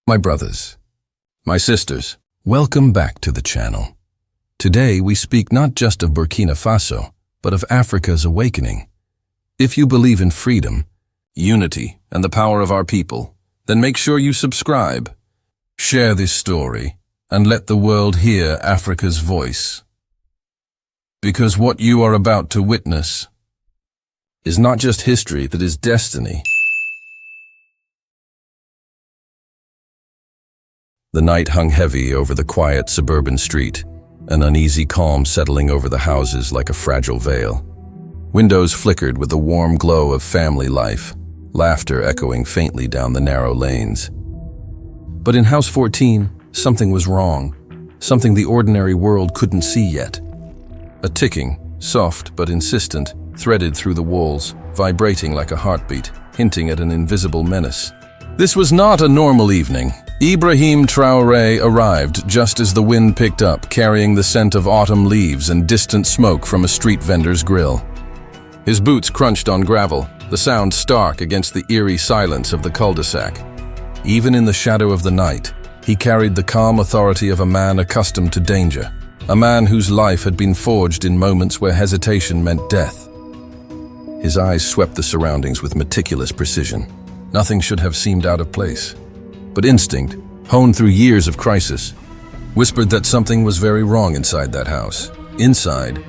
My brothers, my sisters, welcome back to the channel. Today we speak not just of Burkina Faso, but of Africa's awakening. If you believe in freedom, unity, and the power of our people, then make sure you subscribe. Share this story, and let the world hear Africa's voice. Because what you are about to witness is not just history, that is destiny. The night hung heavy over the quiet suburban street, an uneasy calm settling over the houses like a fragile veil. Windows flickered with the warm glow of family life, laughter echoing faintly down the narrow lanes. But in House 14, something was wrong, something the ordinary world couldn't see yet. A ticking, soft but insistent, threaded through the walls, vibrating like a heartbeat, hinting at an invisible menace. This was not a normal evening. Ibrahim Traoré arrived just as the wind picked up, carrying the scent of autumn leaves and distant smoke from a street vendor's grill. His boots crunched on gravel, the sound stark against the eerie silence of the cul-de-sac. Even in the shadow of the night, he carried the calm authority of a man accustomed to danger, a man whose life had been forged in moments where hesitation meant death. His eyes swept the surroundings with meticulous precision. Nothing should have seemed out of place. But instinct, honed through years of crisis, whispered that something was very wrong inside that house. Inside,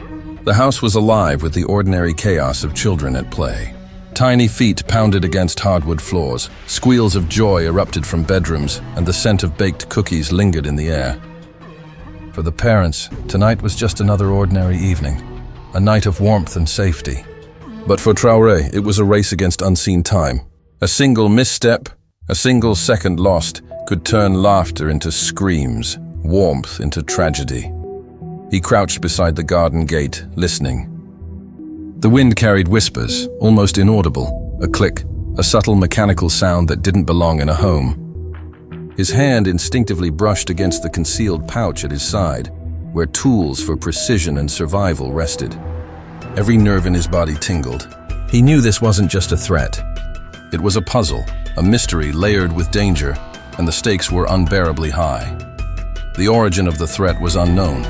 the house was alive with the ordinary chaos of children at play. Tiny feet pounded against hardwood floors, squeals of joy erupted from bedrooms, and the scent of baked cookies lingered in the air. For the parents, tonight was just another ordinary evening, a night of warmth and safety. But for Traoré, it was a race against unseen time. A single misstep, a single second lost, could turn laughter into screams, warmth into tragedy. He crouched beside the garden gate, listening. The wind carried whispers, almost inaudible, a click, a subtle mechanical sound that didn't belong in a home. His hand instinctively brushed against the concealed pouch at his side, where tools for precision and survival rested. Every nerve in his body tingled. He knew this wasn't just a threat. It was a puzzle, a mystery layered with danger, and the stakes were unbearably high. The origin of the threat was unknown.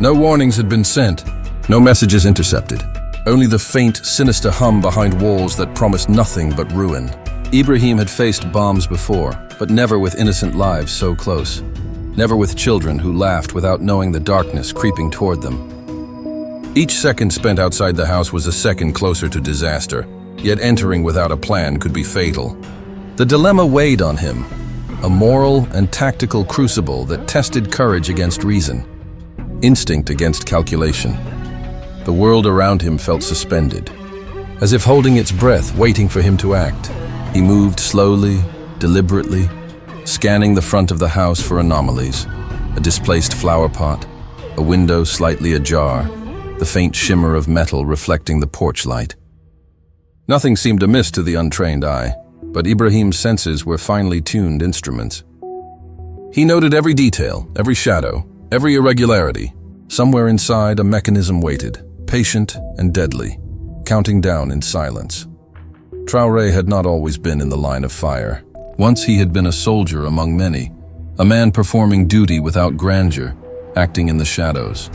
No warnings had been sent, no messages intercepted. Only the faint, sinister hum behind walls that promised nothing but ruin. Ibrahim had faced bombs before, but never with innocent lives so close. Never with children who laughed without knowing the darkness creeping toward them. Each second spent outside the house was a second closer to disaster, yet entering without a plan could be fatal. The dilemma weighed on him, a moral and tactical crucible that tested courage against reason, instinct against calculation. The world around him felt suspended, as if holding its breath, waiting for him to act. He moved slowly, deliberately, scanning the front of the house for anomalies, a displaced flower pot, a window slightly ajar, the faint shimmer of metal reflecting the porch light. Nothing seemed amiss to the untrained eye, but Ibrahim's senses were finely tuned instruments. He noted every detail, every shadow, every irregularity. Somewhere inside, a mechanism waited, patient and deadly, counting down in silence. Traoré had not always been in the line of fire. Once he had been a soldier among many, a man performing duty without grandeur, acting in the shadows.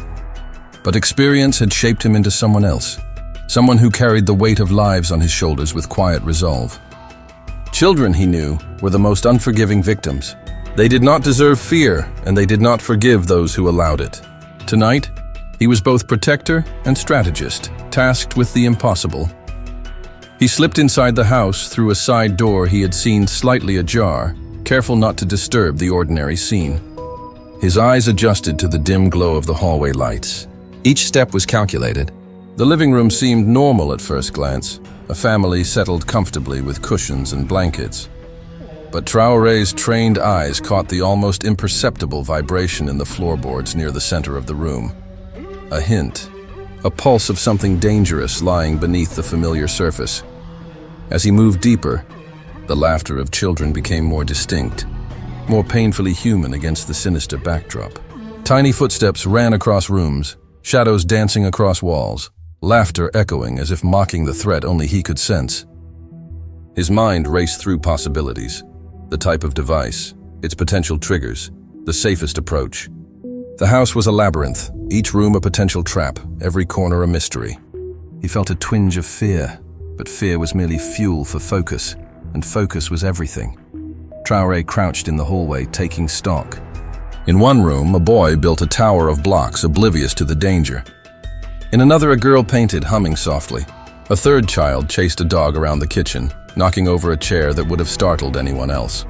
But experience had shaped him into someone else. Someone who carried the weight of lives on his shoulders with quiet resolve. Children, he knew, were the most unforgiving victims. They did not deserve fear, and they did not forgive those who allowed it. Tonight, he was both protector and strategist, tasked with the impossible. He slipped inside the house through a side door he had seen slightly ajar, careful not to disturb the ordinary scene. His eyes adjusted to the dim glow of the hallway lights. Each step was calculated. The living room seemed normal at first glance, a family settled comfortably with cushions and blankets. But Traoré's trained eyes caught the almost imperceptible vibration in the floorboards near the center of the room. A hint, a pulse of something dangerous lying beneath the familiar surface. As he moved deeper, the laughter of children became more distinct, more painfully human against the sinister backdrop. Tiny footsteps ran across rooms, shadows dancing across walls. Laughter echoing as if mocking the threat only he could sense. His mind raced through possibilities. the type of device, its potential triggers, the safest approach. The house was a labyrinth, each room a potential trap, every corner a mystery. He felt a twinge of fear, but fear was merely fuel for focus, and focus was everything. Traoré crouched in the hallway, taking stock. In one room, a boy built a tower of blocks, oblivious to the danger. In another, a girl painted, humming softly. A third child chased a dog around the kitchen, knocking over a chair that would have startled anyone else.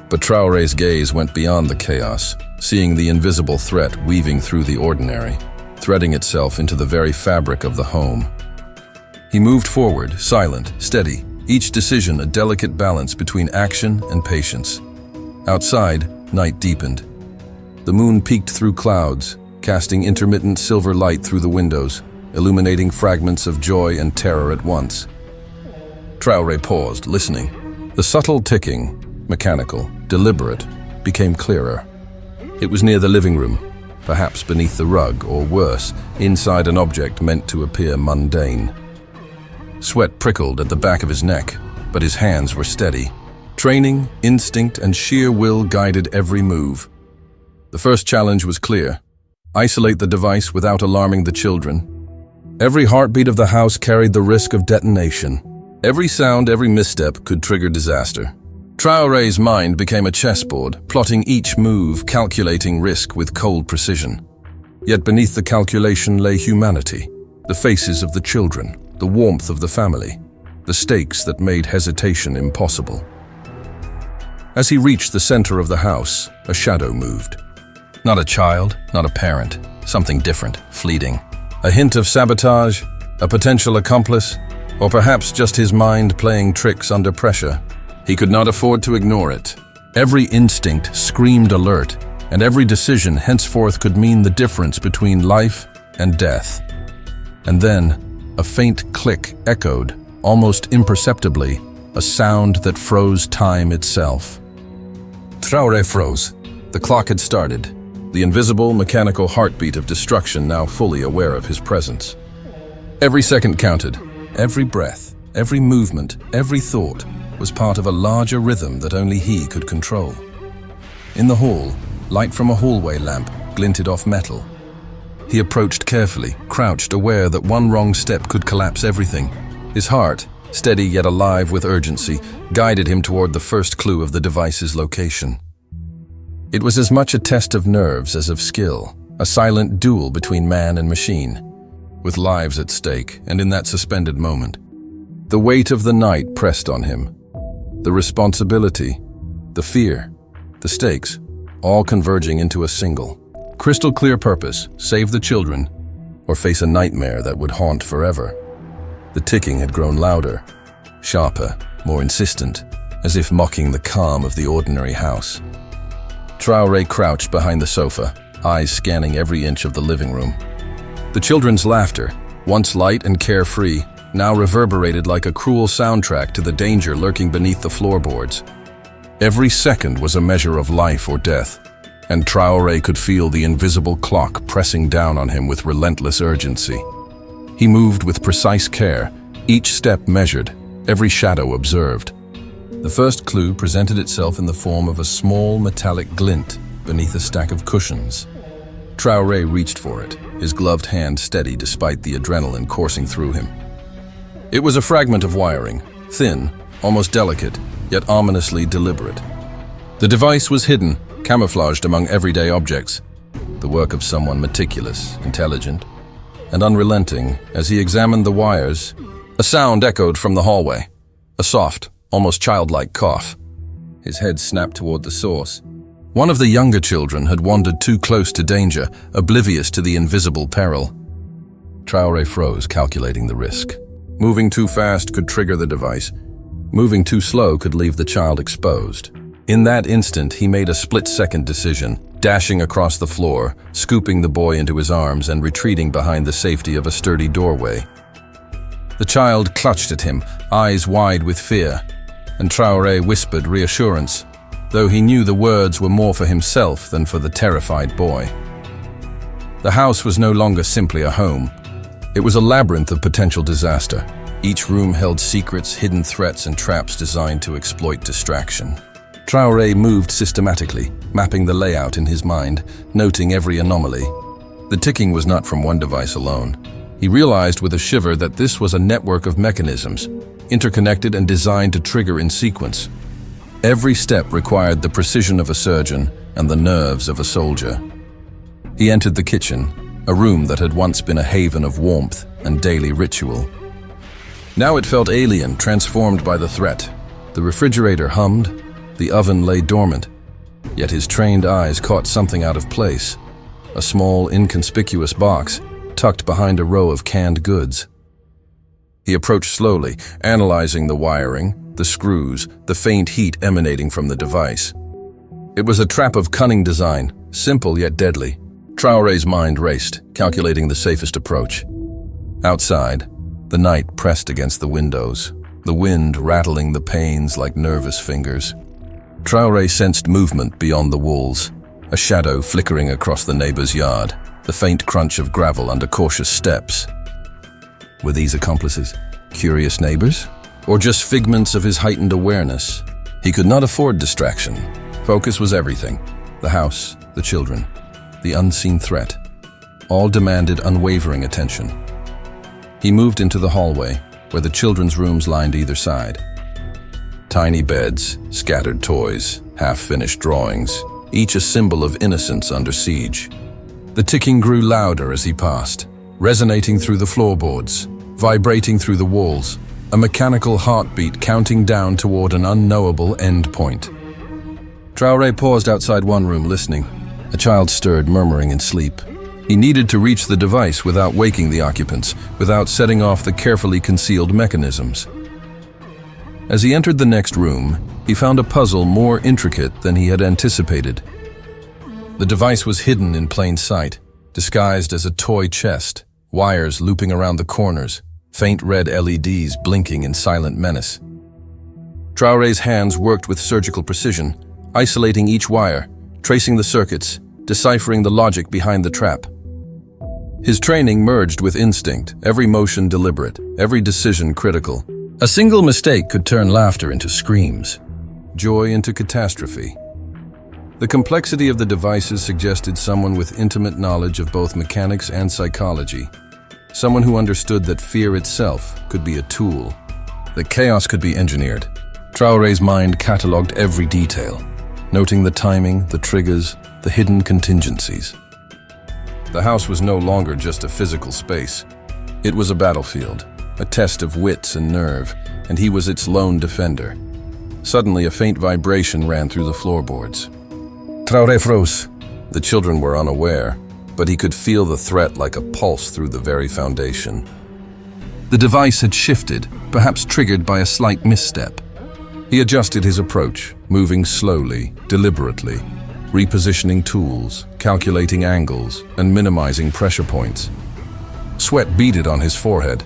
But Traoré's gaze went beyond the chaos, seeing the invisible threat weaving through the ordinary, threading itself into the very fabric of the home. He moved forward, silent, steady, each decision a delicate balance between action and patience. Outside, night deepened. The moon peeked through clouds, casting intermittent silver light through the windows, illuminating fragments of joy and terror at once. Traoré paused, listening. The subtle ticking, mechanical, deliberate, became clearer. It was near the living room, perhaps beneath the rug, or worse, inside an object meant to appear mundane. Sweat prickled at the back of his neck, but his hands were steady. Training, instinct, and sheer will guided every move. The first challenge was clear. Isolate the device without alarming the children. Every heartbeat of the house carried the risk of detonation. Every sound, every misstep could trigger disaster. Traoré's mind became a chessboard, plotting each move, calculating risk with cold precision. Yet beneath the calculation lay humanity, the faces of the children, the warmth of the family, the stakes that made hesitation impossible. As he reached the center of the house, a shadow moved. Not a child, not a parent, something different, fleeting. A hint of sabotage, a potential accomplice, or perhaps just his mind playing tricks under pressure. He could not afford to ignore it. Every instinct screamed alert, and every decision henceforth could mean the difference between life and death. And then, a faint click echoed, almost imperceptibly, a sound that froze time itself. Traoré froze. The clock had started, the invisible, mechanical heartbeat of destruction now fully aware of his presence. Every second counted, every breath, every movement, every thought was part of a larger rhythm that only he could control. In the hall, light from a hallway lamp glinted off metal. He approached carefully, crouched, aware that one wrong step could collapse everything. His heart, steady yet alive with urgency, guided him toward the first clue of the device's location. It was as much a test of nerves as of skill, a silent duel between man and machine, with lives at stake, and in that suspended moment, the weight of the night pressed on him. The responsibility, the fear, the stakes, all converging into a single, crystal clear purpose: save the children, or face a nightmare that would haunt forever. The ticking had grown louder, sharper, more insistent, as if mocking the calm of the ordinary house. Traoré crouched behind the sofa, eyes scanning every inch of the living room. The children's laughter, once light and carefree, now reverberated like a cruel soundtrack to the danger lurking beneath the floorboards. Every second was a measure of life or death, and Traoré could feel the invisible clock pressing down on him with relentless urgency. He moved with precise care, each step measured, every shadow observed. The first clue presented itself in the form of a small metallic glint beneath a stack of cushions. Traoré reached for it, his gloved hand steady despite the adrenaline coursing through him. It was a fragment of wiring, thin, almost delicate, yet ominously deliberate. The device was hidden, camouflaged among everyday objects, the work of someone meticulous, intelligent, and unrelenting. As he examined the wires, a sound echoed from the hallway, a soft, almost childlike cough. His head snapped toward the source. One of the younger children had wandered too close to danger, oblivious to the invisible peril. Traoré froze, calculating the risk. Moving too fast could trigger the device. Moving too slow could leave the child exposed. In that instant, he made a split-second decision, dashing across the floor, scooping the boy into his arms and retreating behind the safety of a sturdy doorway. The child clutched at him, eyes wide with fear, and Traoré whispered reassurance, though he knew the words were more for himself than for the terrified boy. The house was no longer simply a home. It was a labyrinth of potential disaster. Each room held secrets, hidden threats, and traps designed to exploit distraction. Traoré moved systematically, mapping the layout in his mind, noting every anomaly. The ticking was not from one device alone. He realized with a shiver that this was a network of mechanisms, interconnected and designed to trigger in sequence. Every step required the precision of a surgeon and the nerves of a soldier. He entered the kitchen, a room that had once been a haven of warmth and daily ritual. Now it felt alien, transformed by the threat. The refrigerator hummed, the oven lay dormant, yet his trained eyes caught something out of place, a small, inconspicuous box tucked behind a row of canned goods. He approached slowly, analyzing the wiring, the screws, the faint heat emanating from the device. It was a trap of cunning design, simple yet deadly. Traoré's mind raced, calculating the safest approach. Outside, the night pressed against the windows, the wind rattling the panes like nervous fingers. Traoré sensed movement beyond the walls, a shadow flickering across the neighbor's yard, the faint crunch of gravel under cautious steps. Were these accomplices? Curious neighbors? Or just figments of his heightened awareness? He could not afford distraction. Focus was everything. The house, the children, the unseen threat. All demanded unwavering attention. He moved into the hallway, where the children's rooms lined either side. Tiny beds, scattered toys, half-finished drawings, each a symbol of innocence under siege. The ticking grew louder as he passed, resonating through the floorboards, vibrating through the walls, a mechanical heartbeat counting down toward an unknowable end point. Traoré paused outside one room, listening. A child stirred, murmuring in sleep. He needed to reach the device without waking the occupants, without setting off the carefully concealed mechanisms. As he entered the next room, he found a puzzle more intricate than he had anticipated. The device was hidden in plain sight, disguised as a toy chest, wires looping around the corners, faint red LEDs blinking in silent menace. Traoré's hands worked with surgical precision, isolating each wire, tracing the circuits, deciphering the logic behind the trap. His training merged with instinct, every motion deliberate, every decision critical. A single mistake could turn laughter into screams, joy into catastrophe. The complexity of the devices suggested someone with intimate knowledge of both mechanics and psychology, someone who understood that fear itself could be a tool, that chaos could be engineered. Traoré's mind catalogued every detail, noting the timing, the triggers, the hidden contingencies. The house was no longer just a physical space. It was a battlefield, a test of wits and nerve, and he was its lone defender. Suddenly, a faint vibration ran through the floorboards. Traoré froze. The children were unaware, but he could feel the threat like a pulse through the very foundation. The device had shifted, perhaps triggered by a slight misstep. He adjusted his approach, moving slowly, deliberately, repositioning tools, calculating angles, and minimizing pressure points. Sweat beaded on his forehead,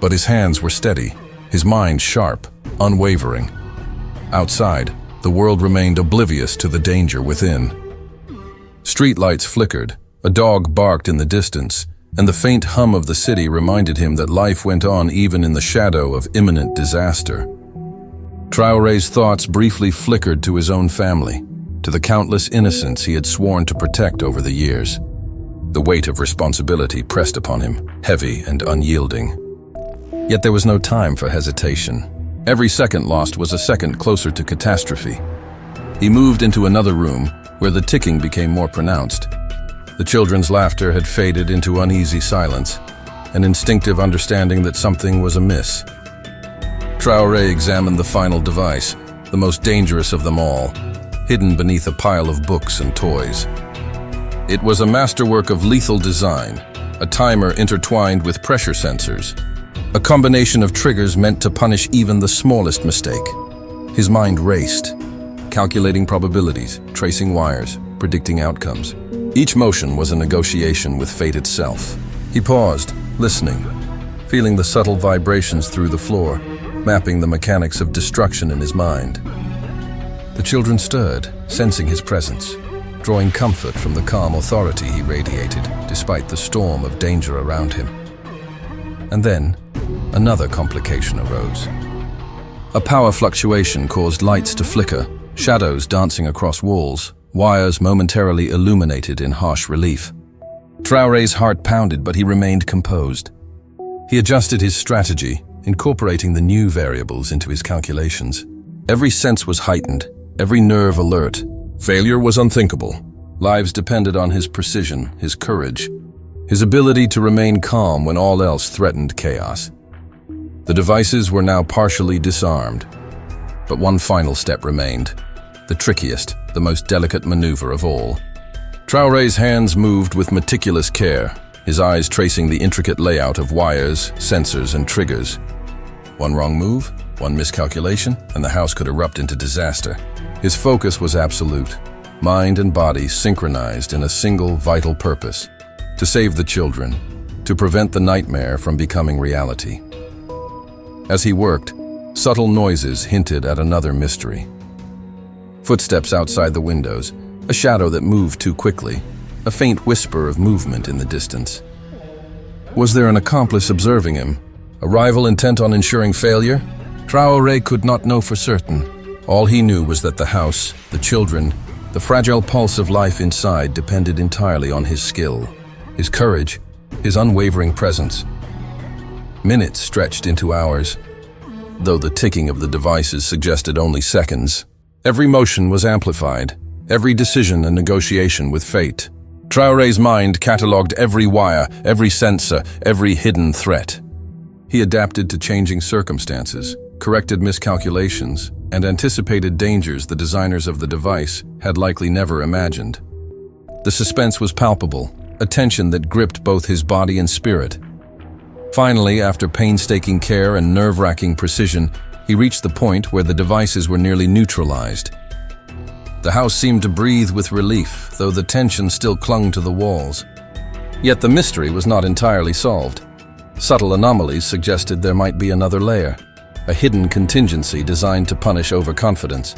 but his hands were steady, his mind sharp, unwavering. Outside, the world remained oblivious to the danger within. Streetlights flickered, a dog barked in the distance, and the faint hum of the city reminded him that life went on even in the shadow of imminent disaster. Traoré's thoughts briefly flickered to his own family, to the countless innocents he had sworn to protect over the years. The weight of responsibility pressed upon him, heavy and unyielding. Yet there was no time for hesitation. Every second lost was a second closer to catastrophe. He moved into another room, where the ticking became more pronounced. The children's laughter had faded into uneasy silence, an instinctive understanding that something was amiss. Traoré examined the final device, the most dangerous of them all, hidden beneath a pile of books and toys. It was a masterwork of lethal design, a timer intertwined with pressure sensors, a combination of triggers meant to punish even the smallest mistake. His mind raced, calculating probabilities, tracing wires, predicting outcomes. Each motion was a negotiation with fate itself. He paused, listening, feeling the subtle vibrations through the floor, mapping the mechanics of destruction in his mind. The children stirred, sensing his presence, drawing comfort from the calm authority he radiated, despite the storm of danger around him. And then, another complication arose. A power fluctuation caused lights to flicker, shadows dancing across walls, wires momentarily illuminated in harsh relief. Traoré's heart pounded, but he remained composed. He adjusted his strategy, incorporating the new variables into his calculations. Every sense was heightened, every nerve alert. Failure was unthinkable. Lives depended on his precision, his courage, his ability to remain calm when all else threatened chaos. The devices were now partially disarmed, but one final step remained, the trickiest, the most delicate maneuver of all. Traoré's hands moved with meticulous care, his eyes tracing the intricate layout of wires, sensors, and triggers. One wrong move, one miscalculation, and the house could erupt into disaster. His focus was absolute, mind and body synchronized in a single vital purpose: to save the children, to prevent the nightmare from becoming reality. As he worked, subtle noises hinted at another mystery. Footsteps outside the windows, a shadow that moved too quickly, a faint whisper of movement in the distance. Was there an accomplice observing him? A rival intent on ensuring failure? Traoré could not know for certain. All he knew was that the house, the children, the fragile pulse of life inside depended entirely on his skill, his courage, his unwavering presence. Minutes stretched into hours, though the ticking of the devices suggested only seconds. Every motion was amplified, every decision a negotiation with fate. Traoré's mind catalogued every wire, every sensor, every hidden threat. He adapted to changing circumstances, corrected miscalculations, and anticipated dangers the designers of the device had likely never imagined. The suspense was palpable, a tension that gripped both his body and spirit. Finally, after painstaking care and nerve-wracking precision, he reached the point where the devices were nearly neutralized. The house seemed to breathe with relief, though the tension still clung to the walls. Yet the mystery was not entirely solved. Subtle anomalies suggested there might be another layer, a hidden contingency designed to punish overconfidence.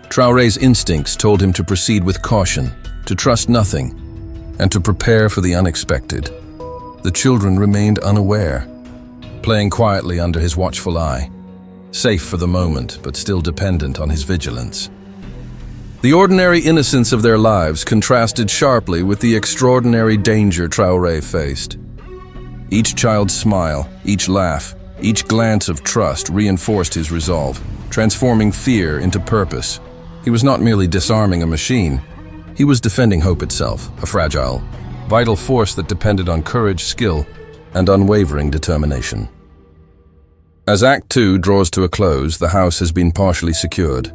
Traoré's instincts told him to proceed with caution, to trust nothing, and to prepare for the unexpected. The children remained unaware, playing quietly under his watchful eye, safe for the moment but still dependent on his vigilance. The ordinary innocence of their lives contrasted sharply with the extraordinary danger Traoré faced. Each child's smile, each laugh, each glance of trust reinforced his resolve, transforming fear into purpose. He was not merely disarming a machine, he was defending hope itself, a fragile, vital force that depended on courage, skill, and unwavering determination. As Act 2 draws to a close, the house has been partially secured,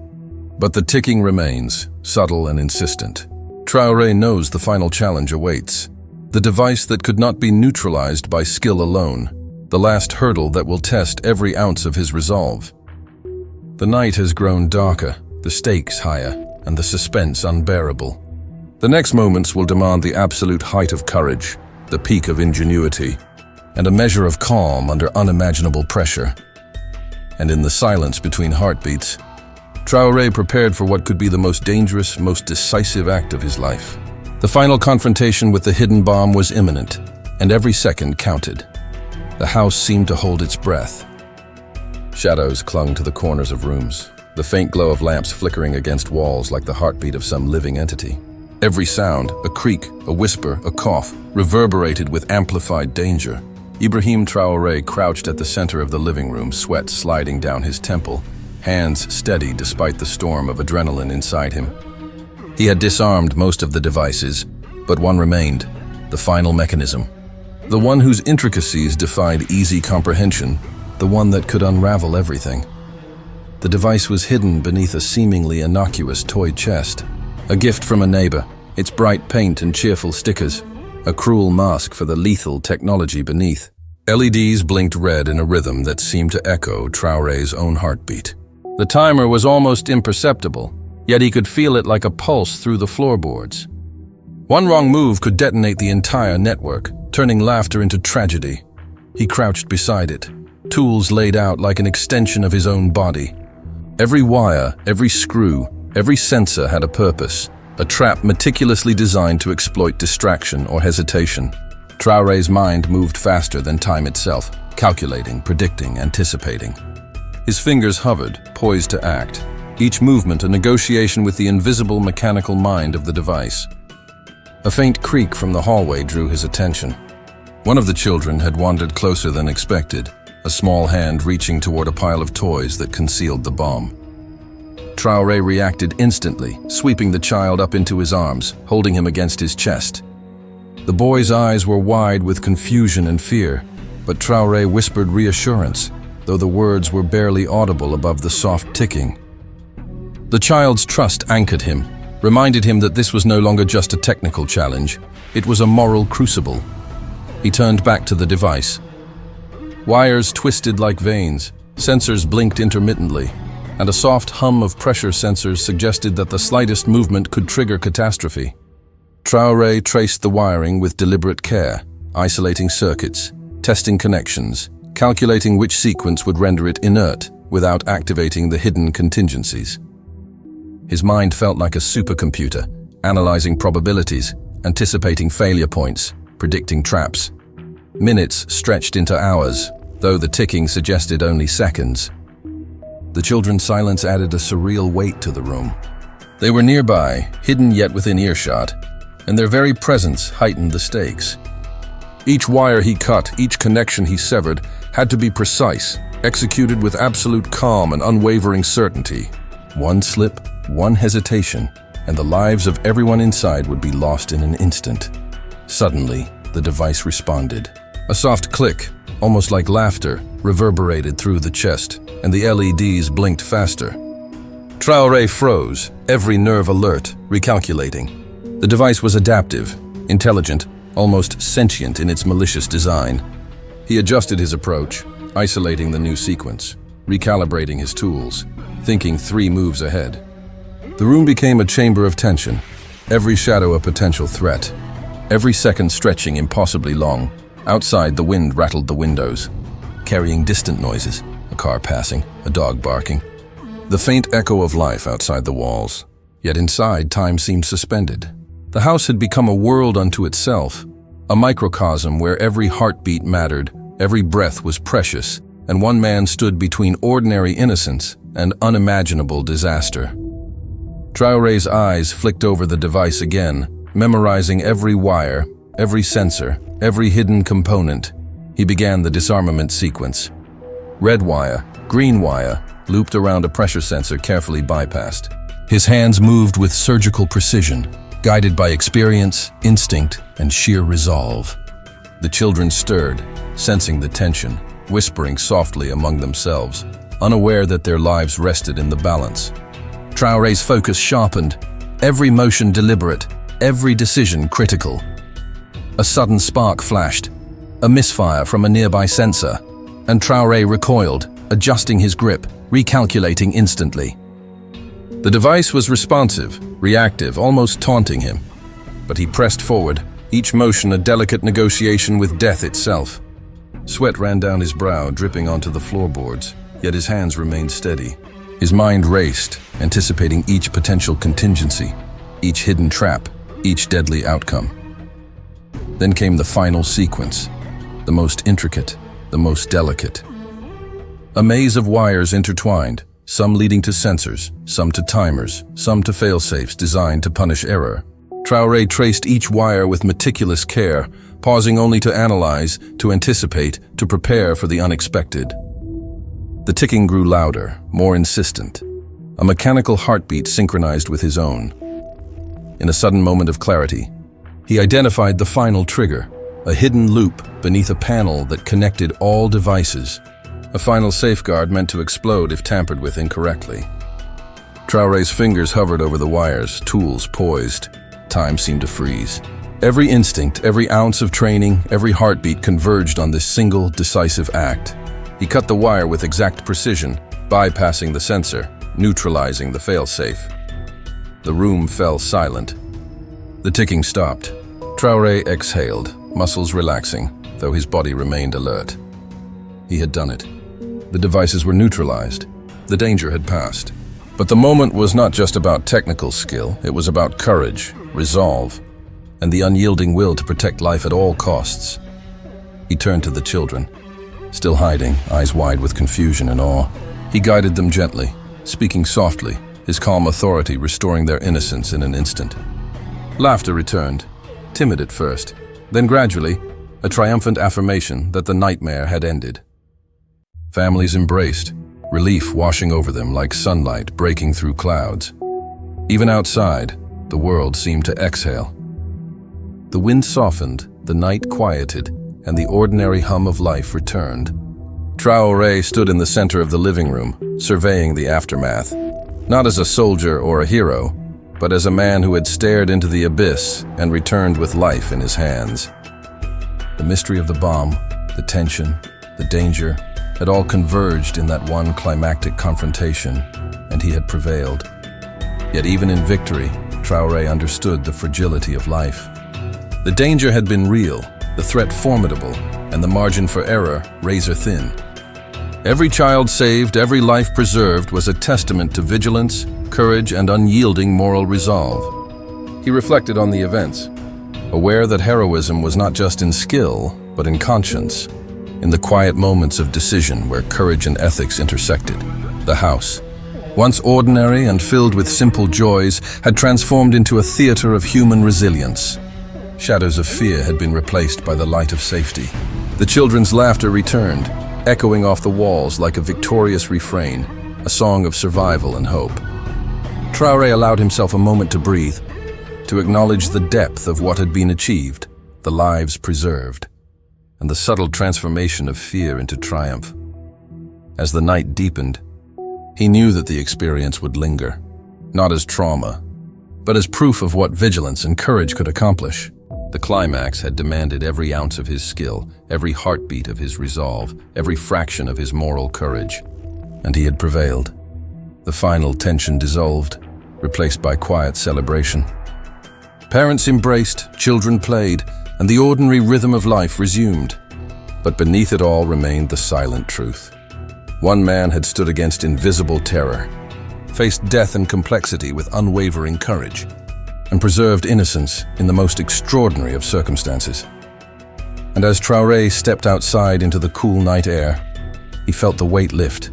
but the ticking remains, subtle and insistent. Traoré knows the final challenge awaits, the device that could not be neutralized by skill alone, the last hurdle that will test every ounce of his resolve. The night has grown darker, the stakes higher, and the suspense unbearable. The next moments will demand the absolute height of courage, the peak of ingenuity, and a measure of calm under unimaginable pressure. And in the silence between heartbeats, Traoré prepared for what could be the most dangerous, most decisive act of his life. The final confrontation with the hidden bomb was imminent, and every second counted. The house seemed to hold its breath. Shadows clung to the corners of rooms, the faint glow of lamps flickering against walls like the heartbeat of some living entity. Every sound, a creak, a whisper, a cough, reverberated with amplified danger. Ibrahim Traoré crouched at the center of the living room, sweat sliding down his temple, hands steady despite the storm of adrenaline inside him. He had disarmed most of the devices, but one remained, the final mechanism. The one whose intricacies defied easy comprehension, the one that could unravel everything. The device was hidden beneath a seemingly innocuous toy chest, a gift from a neighbor, its bright paint and cheerful stickers, a cruel mask for the lethal technology beneath. LEDs blinked red in a rhythm that seemed to echo Traoré's own heartbeat. The timer was almost imperceptible, yet he could feel it like a pulse through the floorboards. One wrong move could detonate the entire network, turning laughter into tragedy. He crouched beside it, tools laid out like an extension of his own body. Every wire, every screw, every sensor had a purpose, a trap meticulously designed to exploit distraction or hesitation. Traoré's mind moved faster than time itself, calculating, predicting, anticipating. His fingers hovered, poised to act, each movement a negotiation with the invisible mechanical mind of the device. A faint creak from the hallway drew his attention. One of the children had wandered closer than expected, a small hand reaching toward a pile of toys that concealed the bomb. Traoré reacted instantly, sweeping the child up into his arms, holding him against his chest. The boy's eyes were wide with confusion and fear, but Traoré whispered reassurance, though the words were barely audible above the soft ticking. The child's trust anchored him, reminded him that this was no longer just a technical challenge, it was a moral crucible. He turned back to the device. Wires twisted like veins, sensors blinked intermittently, and a soft hum of pressure sensors suggested that the slightest movement could trigger catastrophe. Traoré traced the wiring with deliberate care, isolating circuits, testing connections, calculating which sequence would render it inert without activating the hidden contingencies. His mind felt like a supercomputer, analyzing probabilities, anticipating failure points, predicting traps. Minutes stretched into hours, though the ticking suggested only seconds. The children's silence added a surreal weight to the room. They were nearby, hidden yet within earshot, and their very presence heightened the stakes. Each wire he cut, each connection he severed, had to be precise, executed with absolute calm and unwavering certainty. One slip, one hesitation, and the lives of everyone inside would be lost in an instant. Suddenly, the device responded. A soft click, almost like laughter, reverberated through the chest, and the LEDs blinked faster. Traoré froze, every nerve alert, recalculating. The device was adaptive, intelligent, almost sentient in its malicious design. He adjusted his approach, isolating the new sequence, recalibrating his tools, thinking 3 moves ahead. The room became a chamber of tension, every shadow a potential threat, every second stretching impossibly long. Outside, the wind rattled the windows, carrying distant noises, a car passing, a dog barking. The faint echo of life outside the walls. Yet inside, time seemed suspended. The house had become a world unto itself, a microcosm where every heartbeat mattered, every breath was precious, and one man stood between ordinary innocence and unimaginable disaster. Traoré's eyes flicked over the device again, memorizing every wire, every sensor, every hidden component. He began the disarmament sequence. Red wire, green wire, looped around a pressure sensor carefully bypassed. His hands moved with surgical precision, guided by experience, instinct, and sheer resolve. The children stirred, sensing the tension, whispering softly among themselves, unaware that their lives rested in the balance. Traoré's focus sharpened, every motion deliberate, every decision critical. A sudden spark flashed, a misfire from a nearby sensor, and Traoré recoiled, adjusting his grip, recalculating instantly. The device was responsive, reactive, almost taunting him. But he pressed forward, each motion a delicate negotiation with death itself. Sweat ran down his brow, dripping onto the floorboards, yet his hands remained steady. His mind raced, anticipating each potential contingency, each hidden trap, each deadly outcome. Then came the final sequence, the most intricate, the most delicate. A maze of wires intertwined, some leading to sensors, some to timers, some to fail-safes designed to punish error. Traoré traced each wire with meticulous care, pausing only to analyze, to anticipate, to prepare for the unexpected. The ticking grew louder, more insistent, a mechanical heartbeat synchronized with his own. In a sudden moment of clarity, he identified the final trigger, a hidden loop beneath a panel that connected all devices, a final safeguard meant to explode if tampered with incorrectly. Traoré's fingers hovered over the wires, tools poised. Time seemed to freeze. Every instinct, every ounce of training, every heartbeat converged on this single, decisive act. He cut the wire with exact precision, bypassing the sensor, neutralizing the fail-safe. The room fell silent. The ticking stopped. Traoré exhaled, muscles relaxing, though his body remained alert. He had done it. The devices were neutralized. The danger had passed. But the moment was not just about technical skill, it was about courage, resolve, and the unyielding will to protect life at all costs. He turned to the children, still hiding, eyes wide with confusion and awe. He guided them gently, speaking softly, his calm authority restoring their innocence in an instant. Laughter returned, timid at first, then gradually, a triumphant affirmation that the nightmare had ended. Families embraced, relief washing over them like sunlight breaking through clouds. Even outside, the world seemed to exhale. The wind softened, the night quieted, and the ordinary hum of life returned. Traoré stood in the center of the living room, surveying the aftermath, not as a soldier or a hero, but as a man who had stared into the abyss and returned with life in his hands. The mystery of the bomb, the tension, the danger, had all converged in that one climactic confrontation, and he had prevailed. Yet even in victory, Traoré understood the fragility of life. The danger had been real, the threat formidable, and the margin for error razor-thin. Every child saved, every life preserved was a testament to vigilance, courage, and unyielding moral resolve. He reflected on the events, aware that heroism was not just in skill, but in conscience, in the quiet moments of decision where courage and ethics intersected. The house, once ordinary and filled with simple joys, had transformed into a theater of human resilience. Shadows of fear had been replaced by the light of safety. The children's laughter returned, echoing off the walls like a victorious refrain, a song of survival and hope. Traoré allowed himself a moment to breathe, to acknowledge the depth of what had been achieved, the lives preserved, and the subtle transformation of fear into triumph. As the night deepened, he knew that the experience would linger, not as trauma, but as proof of what vigilance and courage could accomplish. The climax had demanded every ounce of his skill, every heartbeat of his resolve, every fraction of his moral courage, and he had prevailed. The final tension dissolved, replaced by quiet celebration. Parents embraced, children played, and the ordinary rhythm of life resumed. But beneath it all remained the silent truth. One man had stood against invisible terror, faced death and complexity with unwavering courage, and preserved innocence in the most extraordinary of circumstances. And as Traoré stepped outside into the cool night air, he felt the weight lift,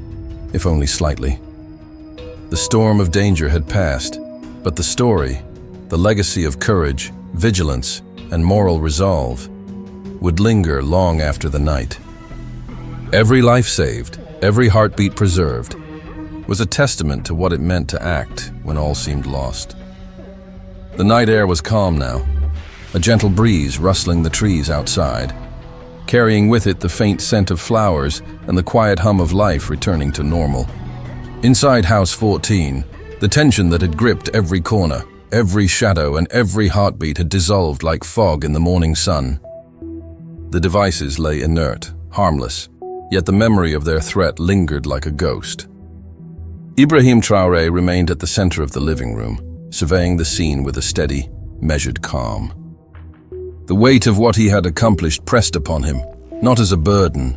if only slightly. The storm of danger had passed, but the story, the legacy of courage, vigilance, and moral resolve, would linger long after the night. Every life saved, every heartbeat preserved, was a testament to what it meant to act when all seemed lost. The night air was calm now, a gentle breeze rustling the trees outside, carrying with it the faint scent of flowers and the quiet hum of life returning to normal. Inside House 14, the tension that had gripped every corner, every shadow, and every heartbeat had dissolved like fog in the morning sun. The devices lay inert, harmless, yet the memory of their threat lingered like a ghost. Ibrahim Traoré remained at the center of the living room, surveying the scene with a steady, measured calm. The weight of what he had accomplished pressed upon him, not as a burden,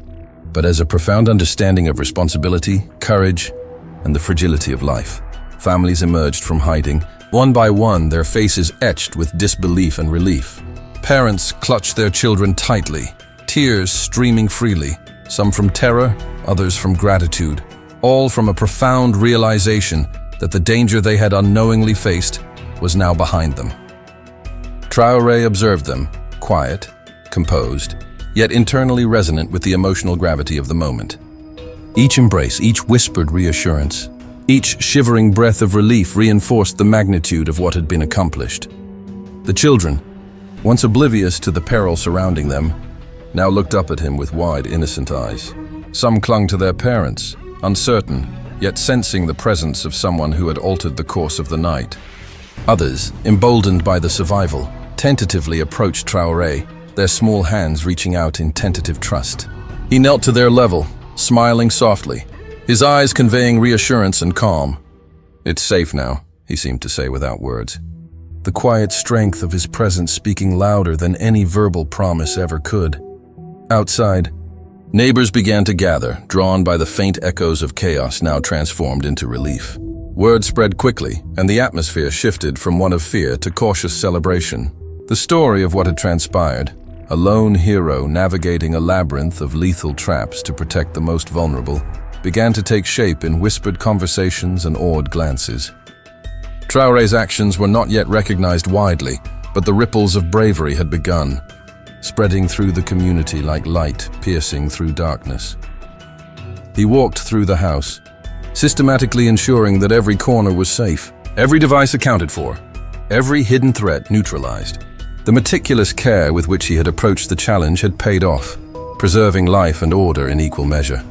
but as a profound understanding of responsibility, courage, and the fragility of life. Families emerged from hiding, one by one, their faces etched with disbelief and relief. Parents clutched their children tightly, tears streaming freely, some from terror, others from gratitude, all from a profound realization that the danger they had unknowingly faced was now behind them. Traoré observed them, quiet, composed, yet internally resonant with the emotional gravity of the moment. Each embrace, each whispered reassurance, each shivering breath of relief reinforced the magnitude of what had been accomplished. The children, once oblivious to the peril surrounding them, now looked up at him with wide, innocent eyes. Some clung to their parents, uncertain, yet sensing the presence of someone who had altered the course of the night. Others, emboldened by the survival, tentatively approached Traoré, their small hands reaching out in tentative trust. He knelt to their level, smiling softly, his eyes conveying reassurance and calm. "It's safe now," he seemed to say without words, the quiet strength of his presence speaking louder than any verbal promise ever could. Outside, neighbors began to gather, drawn by the faint echoes of chaos now transformed into relief. Word spread quickly, and the atmosphere shifted from one of fear to cautious celebration. The story of what had transpired, a lone hero navigating a labyrinth of lethal traps to protect the most vulnerable, began to take shape in whispered conversations and awed glances. Traoré's actions were not yet recognized widely, but the ripples of bravery had begun, spreading through the community like light piercing through darkness. He walked through the house, systematically ensuring that every corner was safe, every device accounted for, every hidden threat neutralized. The meticulous care with which he had approached the challenge had paid off, preserving life and order in equal measure.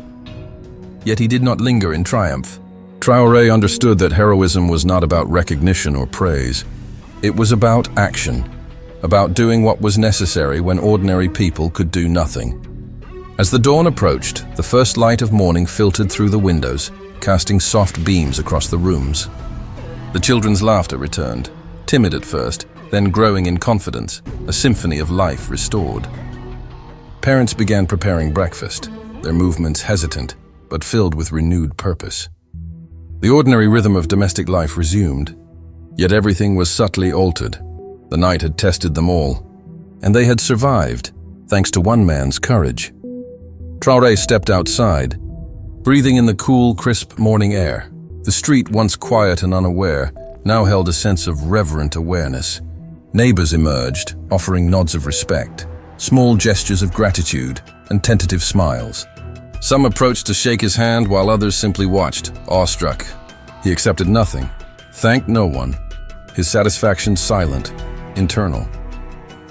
Yet he did not linger in triumph. Traoré understood that heroism was not about recognition or praise. It was about action, about doing what was necessary when ordinary people could do nothing. As the dawn approached, the first light of morning filtered through the windows, casting soft beams across the rooms. The children's laughter returned, timid at first, then growing in confidence, a symphony of life restored. Parents began preparing breakfast, their movements hesitant, but filled with renewed purpose. The ordinary rhythm of domestic life resumed, yet everything was subtly altered. The night had tested them all, and they had survived, thanks to one man's courage. Traoré stepped outside, breathing in the cool, crisp morning air. The street, once quiet and unaware, now held a sense of reverent awareness. Neighbors emerged, offering nods of respect, small gestures of gratitude, and tentative smiles. Some approached to shake his hand while others simply watched, awestruck. He accepted nothing, thanked no one, his satisfaction silent, internal.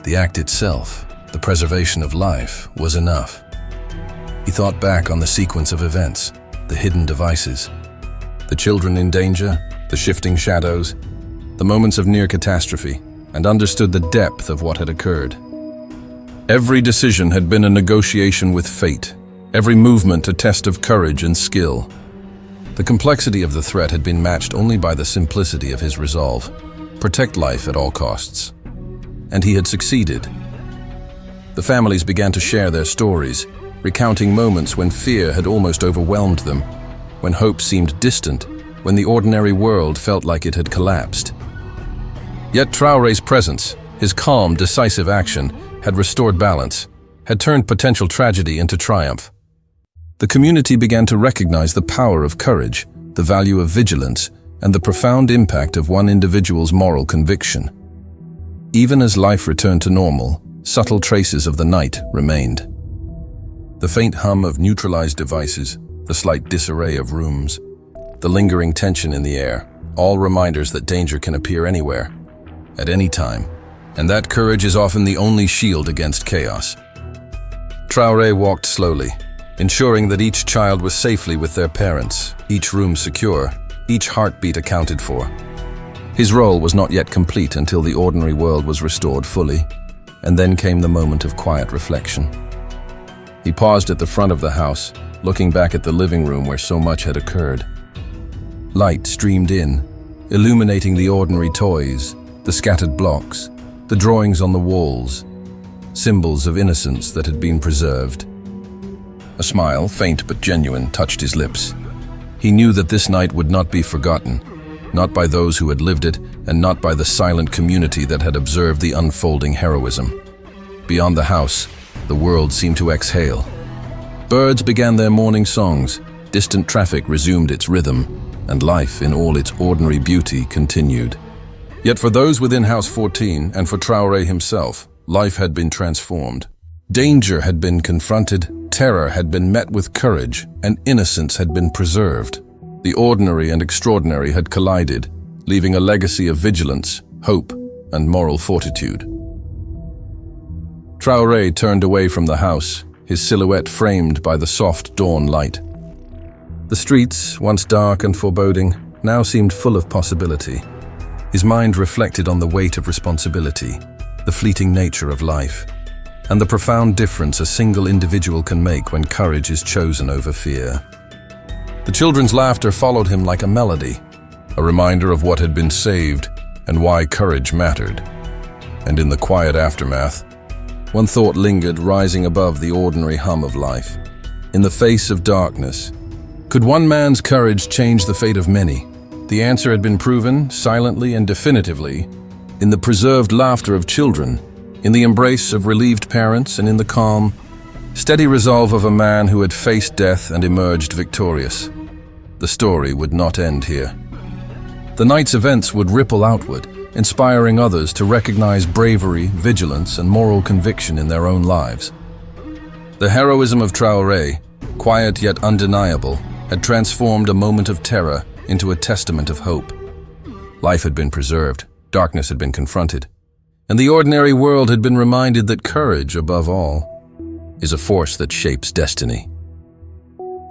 The act itself, the preservation of life, was enough. He thought back on the sequence of events, the hidden devices, the children in danger, the shifting shadows, the moments of near catastrophe, and understood the depth of what had occurred. Every decision had been a negotiation with fate, every movement a test of courage and skill. The complexity of the threat had been matched only by the simplicity of his resolve: protect life at all costs. And he had succeeded. The families began to share their stories, recounting moments when fear had almost overwhelmed them, when hope seemed distant, when the ordinary world felt like it had collapsed. Yet Traoré's presence, his calm, decisive action, had restored balance, had turned potential tragedy into triumph. The community began to recognize the power of courage, the value of vigilance, and the profound impact of one individual's moral conviction. Even as life returned to normal, subtle traces of the night remained. The faint hum of neutralized devices, the slight disarray of rooms, the lingering tension in the air, all reminders that danger can appear anywhere, at any time, and that courage is often the only shield against chaos. Traoré walked slowly, ensuring that each child was safely with their parents, each room secure, each heartbeat accounted for. His role was not yet complete until the ordinary world was restored fully, and then came the moment of quiet reflection. He paused at the front of the house, looking back at the living room where so much had occurred. Light streamed in, illuminating the ordinary toys, the scattered blocks, the drawings on the walls, symbols of innocence that had been preserved. A smile, faint but genuine, touched his lips. He knew that this night would not be forgotten, not by those who had lived it, and not by the silent community that had observed the unfolding heroism. Beyond the house, the world seemed to exhale. Birds began their morning songs, distant traffic resumed its rhythm, and life in all its ordinary beauty continued. Yet for those within House 14, and for Traoré himself, life had been transformed. Danger had been confronted, terror had been met with courage, and innocence had been preserved. The ordinary and extraordinary had collided, leaving a legacy of vigilance, hope, and moral fortitude. Traoré turned away from the house, his silhouette framed by the soft dawn light. The streets, once dark and foreboding, now seemed full of possibility. His mind reflected on the weight of responsibility, the fleeting nature of life, and the profound difference a single individual can make when courage is chosen over fear. The children's laughter followed him like a melody, a reminder of what had been saved and why courage mattered. And in the quiet aftermath, one thought lingered, rising above the ordinary hum of life. In the face of darkness, could one man's courage change the fate of many? The answer had been proven, silently and definitively, in the preserved laughter of children, in the embrace of relieved parents, and in the calm, steady resolve of a man who had faced death and emerged victorious. The story would not end here. The night's events would ripple outward, inspiring others to recognize bravery, vigilance, and moral conviction in their own lives. The heroism of Traoré, quiet yet undeniable, had transformed a moment of terror into a testament of hope. Life had been preserved, darkness had been confronted, and the ordinary world had been reminded that courage, above all, is a force that shapes destiny.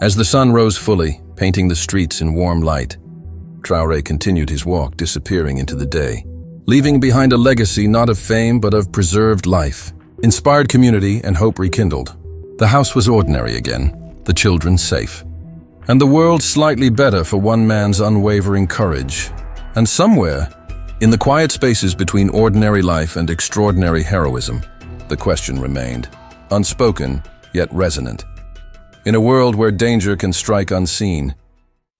As the sun rose fully, painting the streets in warm light, Traoré continued his walk, disappearing into the day, leaving behind a legacy not of fame but of preserved life, inspired community, and hope rekindled. The house was ordinary again, the children safe, and the world slightly better for one man's unwavering courage. And somewhere, in the quiet spaces between ordinary life and extraordinary heroism, the question remained, unspoken yet resonant. In a world where danger can strike unseen,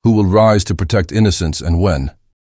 who will rise to protect innocence and when?